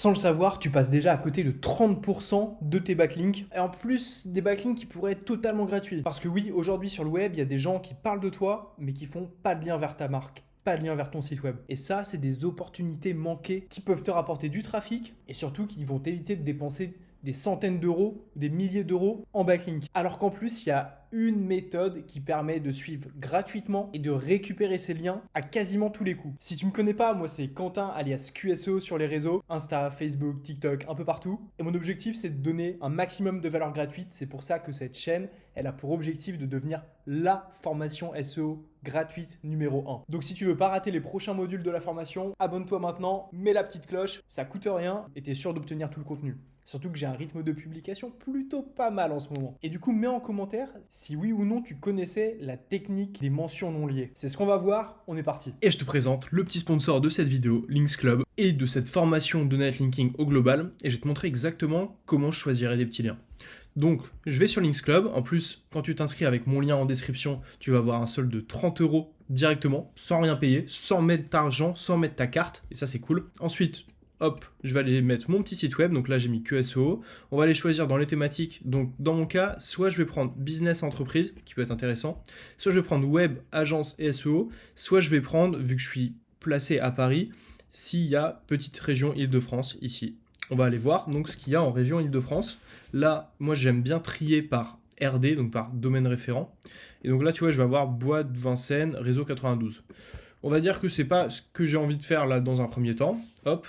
Sans le savoir, tu passes déjà à côté de 30% de tes backlinks. Et en plus, des backlinks qui pourraient être totalement gratuits. Parce que oui, aujourd'hui sur le web, il y a des gens qui parlent de toi, mais qui font pas de lien vers ta marque, pas de lien vers ton site web. Et ça, c'est des opportunités manquées qui peuvent te rapporter du trafic et surtout qui vont t'éviter de dépenser des centaines d'euros, des milliers d'euros en backlink. Alors qu'en plus, il y a une méthode qui permet de suivre gratuitement et de récupérer ces liens à quasiment tous les coups. Si tu me connais pas, moi c'est Quentin alias QSO sur les réseaux, Insta, Facebook, TikTok, un peu partout. Et mon objectif c'est de donner un maximum de valeur gratuite. C'est pour ça que cette chaîne, elle a pour objectif de devenir la formation SEO gratuite numéro 1. Donc si tu veux pas rater les prochains modules de la formation, abonne-toi maintenant, mets la petite cloche, ça coûte rien et tu es sûr d'obtenir tout le contenu. Surtout que j'ai un rythme de publication plutôt pas mal en ce moment. Et du coup, mets en commentaire si oui ou non tu connaissais la technique des mentions non liées. C'est ce qu'on va voir, on est parti. Et je te présente le petit sponsor de cette vidéo, Links Club, et de cette formation de netlinking au global, et je vais te montrer exactement comment je choisirais des petits liens. Donc, je vais sur Links Club. En plus, quand tu t'inscris avec mon lien en description, tu vas avoir un solde de 30 € directement, sans rien payer, sans mettre d'argent, sans mettre ta carte, et ça c'est cool. Ensuite, hop, je vais aller mettre mon petit site web, donc là j'ai mis QSO. On va aller choisir dans les thématiques, donc dans mon cas, soit je vais prendre business entreprise, qui peut être intéressant, soit je vais prendre web, agence et SEO, soit je vais prendre, vu que je suis placé à Paris, s'il y a petite région Île-de-France ici. On va aller voir donc ce qu'il y a en région Île-de-France. Là, moi j'aime bien trier par RD, donc par domaine référent. Et donc là, tu vois, je vais avoir Bois de Vincennes, réseau 92. On va dire que c'est pas ce que j'ai envie de faire là dans un premier temps. Hop,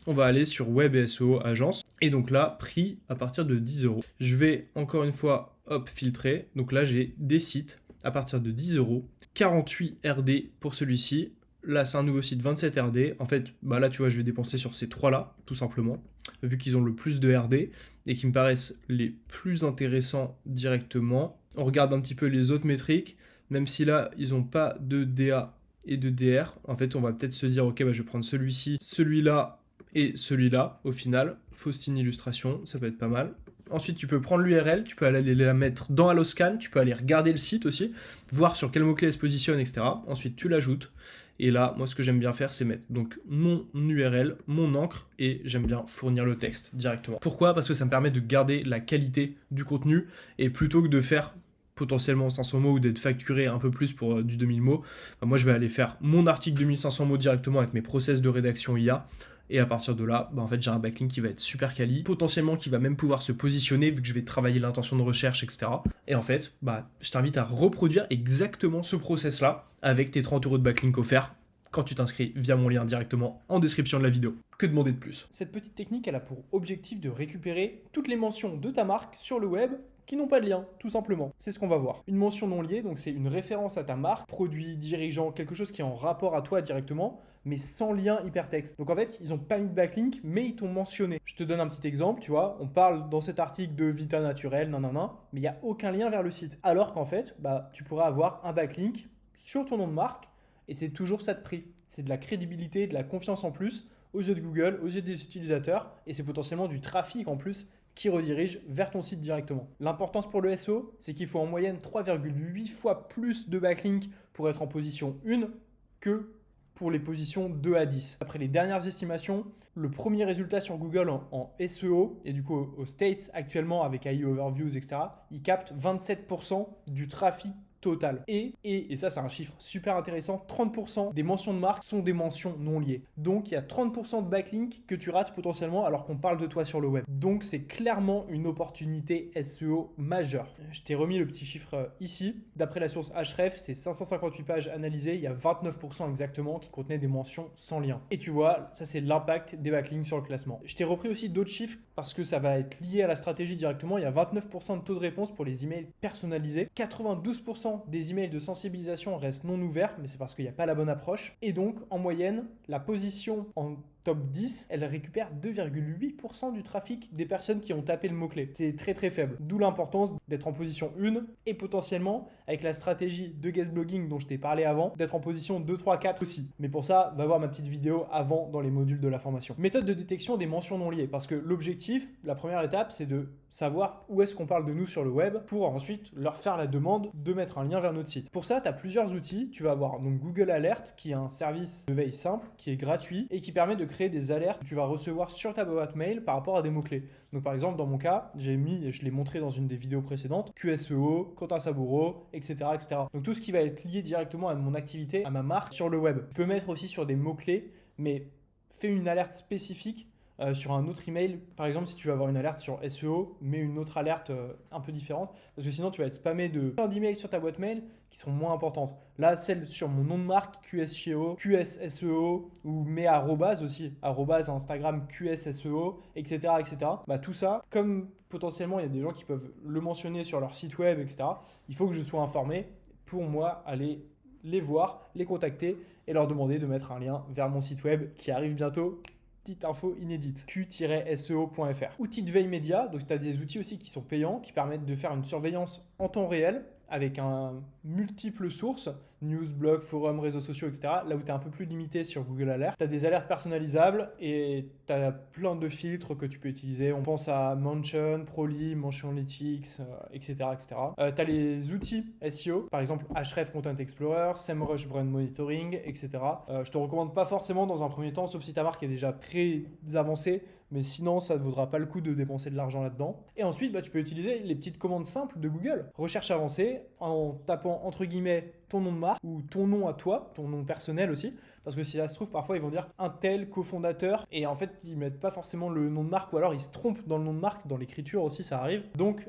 on va aller sur Web et SEO Agence. Et donc là, prix à partir de 10 €. Je vais encore une fois, hop, filtrer. Donc là, j'ai des sites à partir de 10 €. 48 RD pour celui-ci. Là, c'est un nouveau site 27 RD. En fait, bah là, tu vois, je vais dépenser sur ces trois-là, tout simplement, vu qu'ils ont le plus de RD et qui me paraissent les plus intéressants directement. On regarde un petit peu les autres métriques, même si là, ils n'ont pas de DA et de DR. En fait, on va peut-être se dire, ok, bah, je vais prendre celui-ci, celui-là et celui-là, au final. Faustine illustration, ça peut être pas mal. Ensuite, tu peux prendre l'URL, tu peux aller la mettre dans HelloScan, tu peux aller regarder le site aussi, voir sur quel mot-clé elle se positionne, etc. Ensuite, tu l'ajoutes. Et là, moi, ce que j'aime bien faire, c'est mettre donc mon URL, mon encre, et j'aime bien fournir le texte directement. Pourquoi ? Parce que ça me permet de garder la qualité du contenu, et plutôt que de faire potentiellement 500 mots ou d'être facturé un peu plus pour du 2000 mots, bah, moi, je vais aller faire mon article 2500 mots directement avec mes process de rédaction IA. Et à partir de là, bah en fait, j'ai un backlink qui va être super quali, potentiellement qui va même pouvoir se positionner vu que je vais travailler l'intention de recherche, etc. Et en fait, bah, je t'invite à reproduire exactement ce process-là avec tes 30 € de backlink offerts quand tu t'inscris via mon lien directement en description de la vidéo. Que demander de plus ? Cette petite technique, elle a pour objectif de récupérer toutes les mentions de ta marque sur le web qui n'ont pas de lien, tout simplement. C'est ce qu'on va voir. Une mention non liée, donc c'est une référence à ta marque, produit, dirigeant, quelque chose qui est en rapport à toi directement, mais sans lien hypertexte. Donc en fait, ils n'ont pas mis de backlink, mais ils t'ont mentionné. Je te donne un petit exemple, tu vois, on parle dans cet article de Vita Naturel, nanana, mais il n'y a aucun lien vers le site. Alors qu'en fait, bah, tu pourrais avoir un backlink sur ton nom de marque, et c'est toujours ça de prix. C'est de la crédibilité, de la confiance en plus, aux yeux de Google, aux yeux des utilisateurs, et c'est potentiellement du trafic en plus qui redirige vers ton site directement. L'importance pour le SEO, c'est qu'il faut en moyenne 3,8 fois plus de backlinks pour être en position 1 que pour les positions 2 à 10. Après les dernières estimations, le premier résultat sur Google en SEO, et du coup aux States actuellement avec AI Overviews, etc., il capte 27% du trafic total. Et ça c'est un chiffre super intéressant, 30% des mentions de marque sont des mentions non liées. Donc il y a 30% de backlinks que tu rates potentiellement alors qu'on parle de toi sur le web. Donc c'est clairement une opportunité SEO majeure. Je t'ai remis le petit chiffre ici. D'après la source Ahref, c'est 558 pages analysées, il y a 29% exactement qui contenaient des mentions sans lien. Et tu vois, ça c'est l'impact des backlinks sur le classement. Je t'ai repris aussi d'autres chiffres parce que ça va être lié à la stratégie directement. Il y a 29% de taux de réponse pour les emails personnalisés, 92% des emails de sensibilisation restent non ouverts, mais c'est parce qu'il n'y a pas la bonne approche. Et donc, en moyenne, la position en top 10, elle récupère 2,8% du trafic des personnes qui ont tapé le mot-clé. C'est très très faible. D'où l'importance d'être en position 1 et potentiellement, avec la stratégie de guest blogging dont je t'ai parlé avant, d'être en position 2, 3, 4 aussi. Mais pour ça, va voir ma petite vidéo avant dans les modules de la formation. Méthode de détection des mentions non liées. Parce que l'objectif, la première étape, c'est de savoir où est-ce qu'on parle de nous sur le web pour ensuite leur faire la demande de mettre un lien vers notre site. Pour ça, tu as plusieurs outils. Tu vas avoir donc Google Alert qui est un service de veille simple, qui est gratuit et qui permet de créer des alertes que tu vas recevoir sur ta boîte mail par rapport à des mots-clés. Donc par exemple, dans mon cas, j'ai mis, et je l'ai montré dans une des vidéos précédentes, QSEO, compte à Saburo, etc., etc. Donc tout ce qui va être lié directement à mon activité, à ma marque sur le web. Tu peux mettre aussi sur des mots-clés, mais fais une alerte spécifique sur un autre email. Par exemple, si tu veux avoir une alerte sur SEO, mets une autre alerte un peu différente, parce que sinon tu vas être spammé de plein d'emails sur ta boîte mail qui sont moins importantes. Là, celle sur mon nom de marque, QSEO, QSSEO, ou mets arrobase aussi, arrobase Instagram, QSSEO, etc., etc. Bah, tout ça, comme potentiellement il y a des gens qui peuvent le mentionner sur leur site web, etc., il faut que je sois informé pour moi aller les voir, les contacter et leur demander de mettre un lien vers mon site web qui arrive bientôt. Petite info inédite, q-seo.fr. Outils de veille média, donc tu as des outils aussi qui sont payants, qui permettent de faire une surveillance en temps réel avec un multiples sources, news, blog, forums, réseaux sociaux, etc. Là où tu es un peu plus limité sur Google Alerts. Tu as des alertes personnalisables et tu as plein de filtres que tu peux utiliser. On pense à Mention, Proli, Mention Analytics, etc. etc. Tu as les outils SEO, par exemple Ahrefs Content Explorer, SEMrush Brand Monitoring, etc. Je te recommande pas forcément dans un premier temps, sauf si ta marque est déjà très avancée, mais sinon ça ne vaudra pas le coup de dépenser de l'argent là-dedans. Et ensuite, tu peux utiliser les petites commandes simples de Google. Recherche avancée en tapant entre guillemets ton nom de marque ou ton nom à toi, ton nom personnel aussi, parce que si ça se trouve, parfois ils vont dire un tel cofondateur et en fait ils mettent pas forcément le nom de marque ou alors ils se trompent dans le nom de marque, dans l'écriture aussi ça arrive. Donc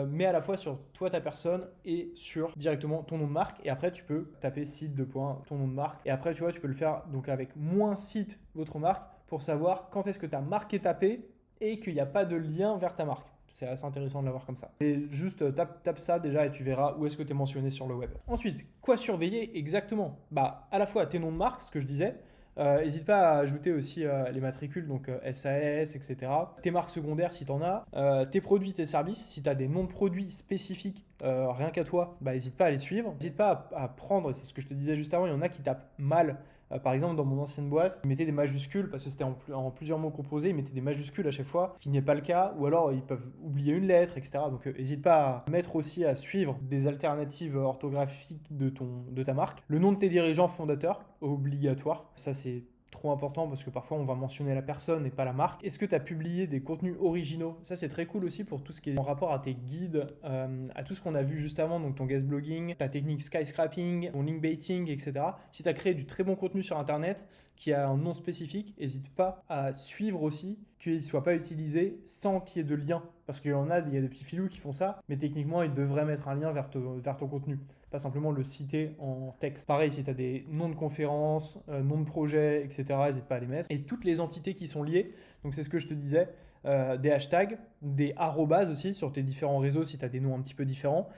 mets à la fois sur toi ta personne et sur directement ton nom de marque et après tu peux taper site de point ton nom de marque et après tu vois tu peux le faire donc avec moins site votre marque pour savoir quand est-ce que ta marque est tapée et qu'il n'y a pas de lien vers ta marque. C'est assez intéressant de l'avoir comme ça. Et juste tape ça déjà et tu verras où est-ce que tu es mentionné sur le web. Ensuite, quoi surveiller exactement? À la fois tes noms de marque, ce que je disais. N'hésite pas à ajouter aussi les matricules, donc SAS, etc. Tes marques secondaires si tu en as. Tes produits, tes services. Si tu as des noms de produits spécifiques, rien qu'à toi, n'hésite pas à les suivre. N'hésite pas à prendre, c'est ce que je te disais juste avant, il y en a qui tapent mal. Par exemple, dans mon ancienne boîte, ils mettaient des majuscules parce que c'était en plusieurs mots composés, ils mettaient des majuscules à chaque fois, ce qui n'est pas le cas, ou alors ils peuvent oublier une lettre, etc. Donc n'hésite pas à mettre aussi à suivre des alternatives orthographiques de ta marque. Le nom de tes dirigeants fondateurs, obligatoire. Ça, c'est trop important parce que parfois on va mentionner la personne et pas la marque. Est-ce que tu as publié des contenus originaux? Ça c'est très cool aussi pour tout ce qui est en rapport à tes guides, à tout ce qu'on a vu juste avant, donc ton guest blogging, ta technique skyscraping, ton link baiting, etc. Si tu as créé du très bon contenu sur internet qui a un nom spécifique, n'hésite pas à suivre aussi qu'il ne soit pas utilisé sans qu'il y ait de lien. Parce qu'il y a des petits filous qui font ça, mais techniquement ils devraient mettre un lien vers ton contenu. Pas simplement le citer en texte. Pareil, si tu as des noms de conférences, noms de projets, etc., n'hésite pas à les mettre. Et toutes les entités qui sont liées, donc c'est ce que je te disais, des hashtags, des arrobases aussi sur tes différents réseaux si tu as des noms un petit peu différents.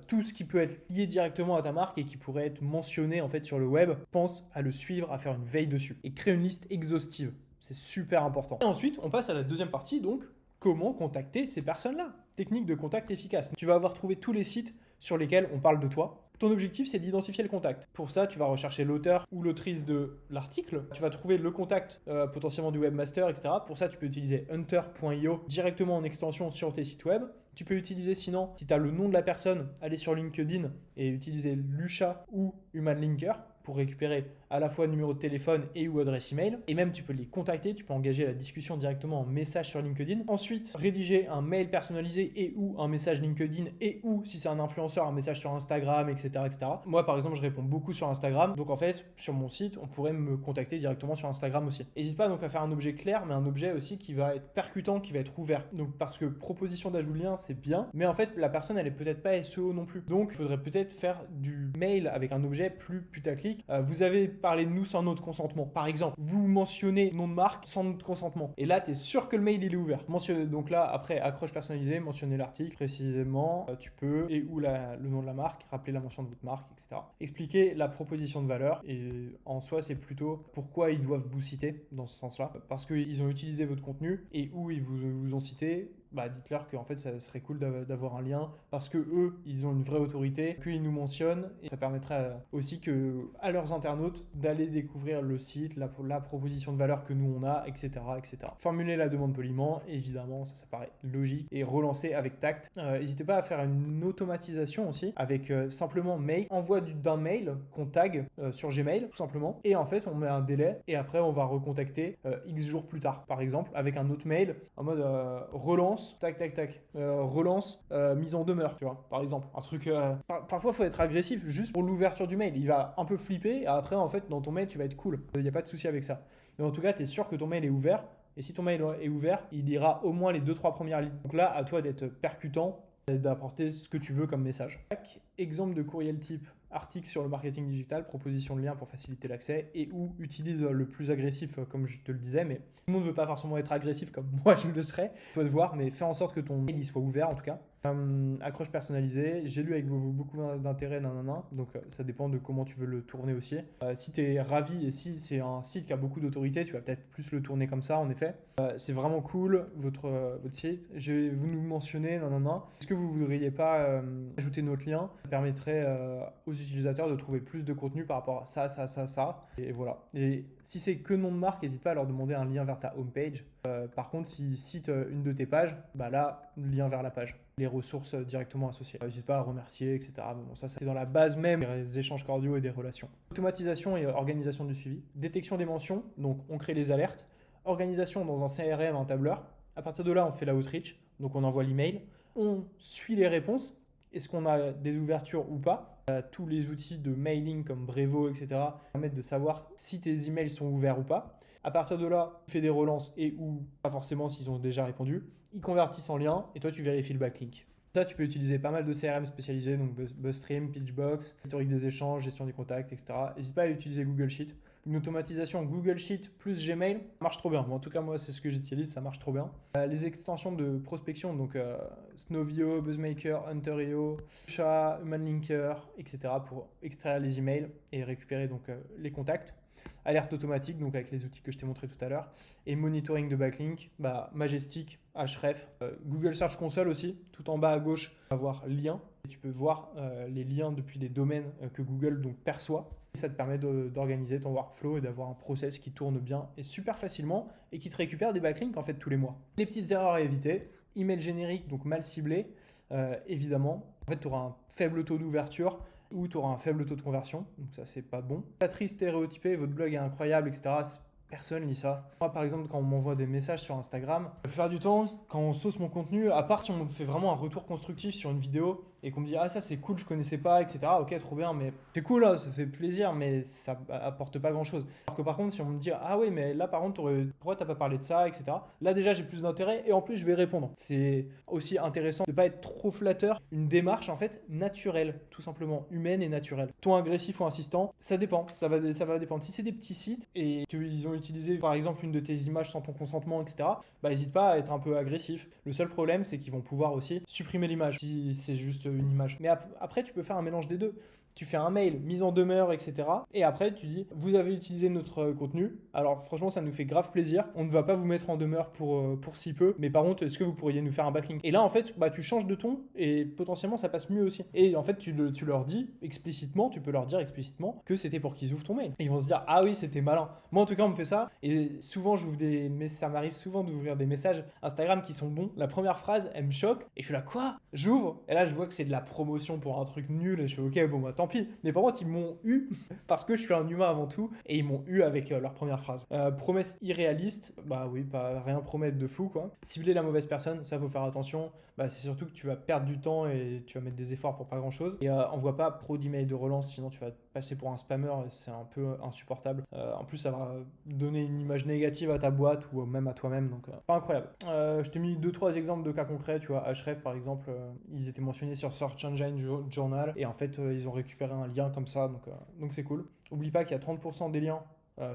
Tout ce qui peut être lié directement à ta marque et qui pourrait être mentionné en fait sur le web, pense à le suivre, à faire une veille dessus. Et crée une liste exhaustive. C'est super important. Et ensuite, on passe à la deuxième partie, donc comment contacter ces personnes-là. Technique de contact efficace. Tu vas avoir trouvé tous les sites sur lesquels on parle de toi. Ton objectif, c'est d'identifier le contact. Pour ça, tu vas rechercher l'auteur ou l'autrice de l'article. Tu vas trouver le contact potentiellement du webmaster, etc. Pour ça, tu peux utiliser hunter.io directement en extension sur tes sites web. Tu peux utiliser sinon, si tu as le nom de la personne, aller sur LinkedIn et utiliser Lusha ou Human Linker pour récupérer à la fois numéro de téléphone et ou adresse email. Et même, tu peux les contacter, tu peux engager la discussion directement en message sur LinkedIn. Ensuite, rédiger un mail personnalisé et ou un message LinkedIn et ou, si c'est un influenceur, un message sur Instagram, etc., etc. Moi, par exemple, je réponds beaucoup sur Instagram. Donc, en fait, sur mon site, on pourrait me contacter directement sur Instagram aussi. N'hésite pas donc à faire un objet clair, mais un objet aussi qui va être percutant, qui va être ouvert. Donc, parce que proposition d'ajout de lien, c'est bien. Mais en fait, la personne, elle est peut-être pas SEO non plus. Donc, il faudrait peut-être faire du mail avec un objet plus putaclic. Vous avez parlé de nous sans notre consentement. Par exemple, vous mentionnez nom de marque sans notre consentement. Et là, tu es sûr que le mail, il est ouvert. Mentionnez donc là, après, accroche personnalisée, mentionnez l'article précisément. Tu peux, et ou le nom de la marque, rappeler la mention de votre marque, etc. Expliquer la proposition de valeur. Et en soi, c'est plutôt pourquoi ils doivent vous citer dans ce sens-là. Parce qu'ils ont utilisé votre contenu et où ils vous ont cité bah dites-leur qu'en fait ça serait cool d'avoir un lien parce que eux ils ont une vraie autorité, qu'ils nous mentionnent et ça permettrait aussi à leurs internautes d'aller découvrir le site, la proposition de valeur que nous on a, etc. etc. Formuler la demande poliment, évidemment, ça paraît logique et relancer avec tact. N'hésitez pas à faire une automatisation aussi avec simplement mail, envoi d'un mail qu'on tag sur Gmail tout simplement et en fait on met un délai et après on va recontacter X jours plus tard par exemple avec un autre mail en mode relance tac tac tac, relance, mise en demeure, tu vois, par exemple. Un truc. Parfois, il faut être agressif juste pour l'ouverture du mail. Il va un peu flipper, et après, en fait, dans ton mail, tu vas être cool. Il n'y a pas de souci avec ça. Mais en tout cas, tu es sûr que ton mail est ouvert. Et si ton mail est ouvert, il lira au moins les 2-3 premières lignes. Donc là, à toi d'être percutant et d'apporter ce que tu veux comme message. Exemple de courriel type article sur le marketing digital, proposition de lien pour faciliter l'accès et où utilise le plus agressif comme je te le disais, mais tout le monde ne veut pas forcément être agressif comme moi je le serais, toi de voir, mais fais en sorte que ton mail il soit ouvert en tout cas. Accroche personnalisée, j'ai lu avec beaucoup d'intérêt, donc ça dépend de comment tu veux le tourner aussi. Si tu es ravi et si c'est un site qui a beaucoup d'autorité, tu vas peut-être plus le tourner comme ça en effet. C'est vraiment cool votre site, vous nous mentionnez, Est-ce que vous ne voudriez pas ajouter notre lien? Ça permettrait aux utilisateurs de trouver plus de contenu par rapport à ça. Et voilà. Et si c'est que nom de marque, n'hésite pas à leur demander un lien vers ta homepage. Par contre, s'ils citent une de tes pages, bah là, lien vers la page. Les ressources directement associées. N'hésite pas à remercier, etc. Bon, ça, c'est dans la base même des échanges cordiaux et des relations. Automatisation et organisation du suivi. Détection des mentions, donc on crée les alertes. Organisation dans un CRM, un tableur. À partir de là, on fait la outreach, donc on envoie l'email. On suit les réponses. Est-ce qu'on a des ouvertures ou pas? Tous les outils de mailing comme Brevo, etc. permettent de savoir si tes emails sont ouverts ou pas. À partir de là, tu fais des relances et ou pas forcément s'ils ont déjà répondu. Ils convertissent en lien et toi, tu vérifies le backlink. Ça, tu peux utiliser pas mal de CRM spécialisés, donc BuzzStream, Pitchbox, historique des échanges, gestion des contacts, etc. N'hésite pas à utiliser Google Sheet. Une automatisation Google Sheet plus Gmail, ça marche trop bien. En tout cas, moi, c'est ce que j'utilise, ça marche trop bien. Les extensions de prospection, donc Snowvio, Buzzmaker, Hunter.io, Chat, HumanLinker, etc. pour extraire les emails et récupérer donc les contacts. Alerte automatique, donc avec les outils que je t'ai montré tout à l'heure. Et monitoring de backlink, Majestic, Href, Google Search Console aussi, tout en bas à gauche, tu vas voir lien. Et tu peux voir les liens depuis les domaines que Google donc, perçoit. Et ça te permet d'organiser ton workflow et d'avoir un process qui tourne bien et super facilement et qui te récupère des backlinks en fait tous les mois. Les petites erreurs à éviter, email générique, donc mal ciblé, évidemment. En fait, tu auras un faible taux d'ouverture ou tu auras un faible taux de conversion, donc ça c'est pas bon. Patrice stéréotypée, votre blog est incroyable, etc. Personne lit ça. Moi, par exemple, quand on m'envoie des messages sur Instagram, la plupart du temps, quand on sauce mon contenu, à part si on me fait vraiment un retour constructif sur une vidéo et qu'on me dit « Ah, ça c'est cool, je connaissais pas, etc. » Ok, trop bien, mais c'est cool, hein, ça fait plaisir, mais ça apporte pas grand-chose. Alors que par contre, si on me dit « Ah oui, mais là par contre, pourquoi t'as pas parlé de ça, etc. » Là déjà, j'ai plus d'intérêt et en plus, je vais répondre. C'est aussi intéressant de pas être trop flatteur. Une démarche, en fait, naturelle, tout simplement, humaine et naturelle. Ton agressif ou insistant, ça dépend. Ça va dépendre. Si c'est des petits sites et qu'ils ont utilisé par exemple une de tes images sans ton consentement, etc., n'hésite pas à être un peu agressif. Le seul problème, c'est qu'ils vont pouvoir aussi supprimer l'image si c'est juste une image. Mais après, tu peux faire un mélange des deux. Tu fais un mail, mise en demeure, etc. Et après, tu dis, vous avez utilisé notre contenu. Alors franchement, ça nous fait grave plaisir. On ne va pas vous mettre en demeure pour si peu. Mais par contre, est-ce que vous pourriez nous faire un backlink? Et là, en fait, tu changes de ton et potentiellement, ça passe mieux aussi. Et en fait, tu leur dis explicitement, tu peux leur dire explicitement que c'était pour qu'ils ouvrent ton mail. Et ils vont se dire, ah oui, c'était malin. Moi, en tout cas, on me fait ça. Et souvent, ça m'arrive souvent d'ouvrir des messages Instagram qui sont bons. La première phrase, elle me choque. Et je suis là, quoi? J'ouvre. Et là, je vois que c'est de la promotion pour un truc nul. Et je fais, ok, bon, tant pis. Mais par contre, ils m'ont eu parce que je suis un humain avant tout et ils m'ont eu avec leur première phrase. Promesse irréaliste, oui, pas rien promettre de fou quoi. Cibler la mauvaise personne, ça faut faire attention. C'est surtout que tu vas perdre du temps et tu vas mettre des efforts pour pas grand chose. Et envoie pas trop d'emails de relance, sinon tu vas passer pour un spammer et c'est un peu insupportable. En plus, ça va donner une image négative à ta boîte ou même à toi-même, donc pas incroyable. Je t'ai mis 2-3 exemples de cas concrets, tu vois, Href par exemple, ils étaient mentionnés sur Search Engine Journal et en fait, ils ont récupéré un lien comme ça, donc c'est cool. Oublie pas qu'il y a 30% des liens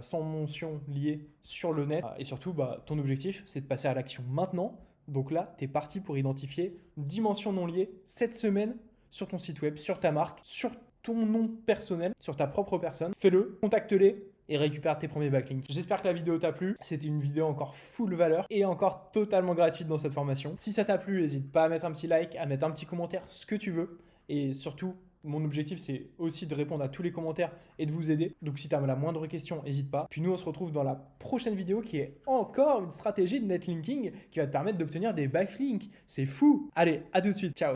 sans mention liés sur le net et surtout, ton objectif, c'est de passer à l'action maintenant. Donc là, tu es parti pour identifier 10 mentions non liées cette semaine sur ton site web, sur ta marque, sur ton nom personnel, sur ta propre personne. Fais-le, contacte-les et récupère tes premiers backlinks. J'espère que la vidéo t'a plu. C'était une vidéo encore full valeur et encore totalement gratuite dans cette formation. Si ça t'a plu, n'hésite pas à mettre un petit like, à mettre un petit commentaire, ce que tu veux. Et surtout, mon objectif, c'est aussi de répondre à tous les commentaires et de vous aider. Donc si tu as la moindre question, n'hésite pas. Puis nous, on se retrouve dans la prochaine vidéo qui est encore une stratégie de netlinking qui va te permettre d'obtenir des backlinks. C'est fou! Allez, à tout de suite. Ciao!